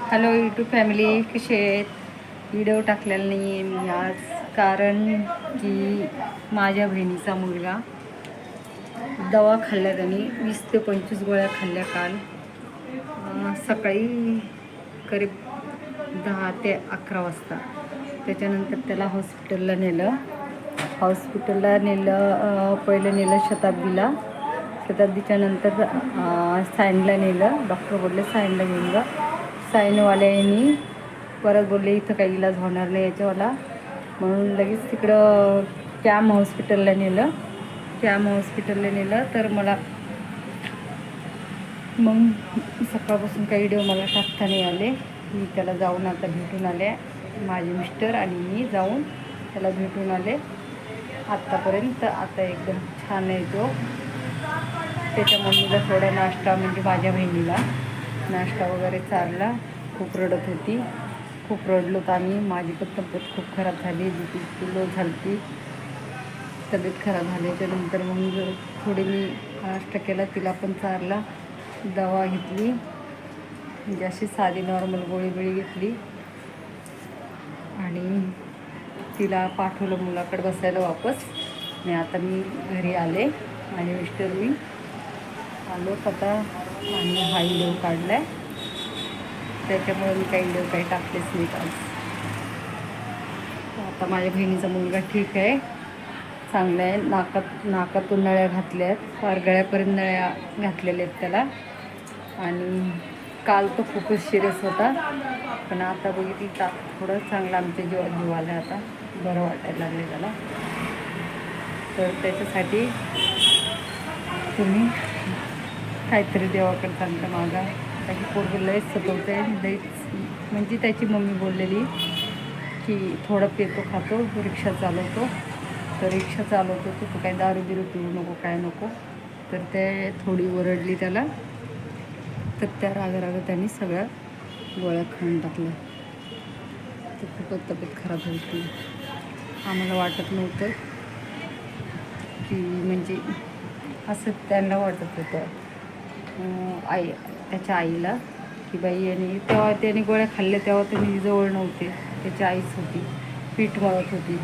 Hello YouTube family, कसे आहेत? Video टाकलेला नाही आहे मी आज, कारण की माझ्या बहिणीचा मुलगा दवा खाल्ल्या, त्याने 20 ते 25 गोळ्या खाल्ल्या काल सकाळी करीब 10 ते 11 वाजता. त्याच्यानंतर त्याला हॉस्पिटलला नेलं. पहिलं नेलं शताब्दीच्या नंतर सायनला नेलं. डॉक्टर बोलले सायनला घेऊन जा. सायनवाल्यांनी परत बोलले इथं काही इलाज होणार नाही याच्यावाला, म्हणून लगेच तिकडं कॅम हॉस्पिटलला नेलं. तर मला मग सकाळपासून काही व्हिडिओ मला टाकता नाही आले. मी त्याला जाऊन आता भेटून आले. माझे मिस्टर आणि मी जाऊन त्याला भेटून आले आत्तापर्यंत. आता एकदम छान आहे तो. त्याच्या मम्मीला थोडा नाश्ता, म्हणजे माझ्या बहिणीला नाश्ता वगैरे चारला. खूप रडत होती, खूप रडलो तर आम्ही. माझी पण तब्येत खूप खराब झाली, BP लो झाली, तब्येत खराब झाल्याच्यानंतर मग थोडी मी नाश्ता केला, तिला पण चारला, दवा घेतली, म्हणजे अशी साधी नॉर्मल गोळी घेतली आणि तिला पाठवलं मुलाकडे बसायला वापस. आता मी घरी आले, माझे मिस्टर मी आलो आता, आणि हा व्हिडिओ काढला आहे. त्याच्यामुळे मी काही टाकलेच नाही आज. आता माझ्या बहिणीचा मुलगा ठीक आहे, चांगला आहे. नाकातून नळ्या घातल्या आहेत, फार गळ्यापर्यंत नळ्या घातलेल्या आहेत त्याला. आणि काल तो खूपच सिरियस होता, पण आता बघितली तर थोडं चांगलं आमच्या जीवाला आता बरं वाटायला लागले त्याला. तर त्याच्यासाठी तुम्ही काहीतरी देवाकडे चांगलं मागा. त्याची पोरगं लयच सतवतं आहे, लयच. म्हणजे त्याची मम्मी बोललेली की थोडं पेतो खातो, रिक्षा चालवतो, तर रिक्षा चालवतो तो काही दारू बिरू पिऊ नको, काय नको. तर ते थोडी ओरडली त्याला, तर त्या रागारागा त्यांनी सगळ्या गोळ्या खाऊन टाकल्या. तर खूपच तब्येत खराब होती. आम्हाला वाटत नव्हतं की, म्हणजे असं त्यांना वाटत होतं त्याच्या आईला की बाई, आणि तेव्हा त्याने गोळ्या खाल्ल्या तेव्हा त्यांनी जवळ नव्हते. त्याची आईच होती, पीठ मळत होती,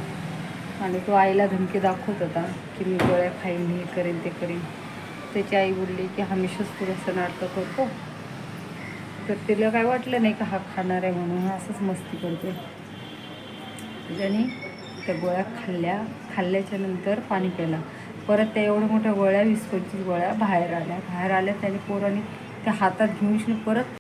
आणि तो आईला धमकी दाखवत होता की मी गोळ्या खाईन, हे करेन, ते करेन. त्याची आई बोलली की हमेशाच थोडंसं नाटक करतो. तर तिला काय वाटलं नाही का हा खाणार आहे म्हणून, असंच मस्ती करतो. त्याने त्या गोळ्या खाल्ल्याच्या नंतर पाणी प्यायला. परत त्या एवढ्या मोठ्या गोळ्या, 20-25 गोळ्या बाहेर आल्या. त्याने पोरांनी त्या हातात घेऊन परत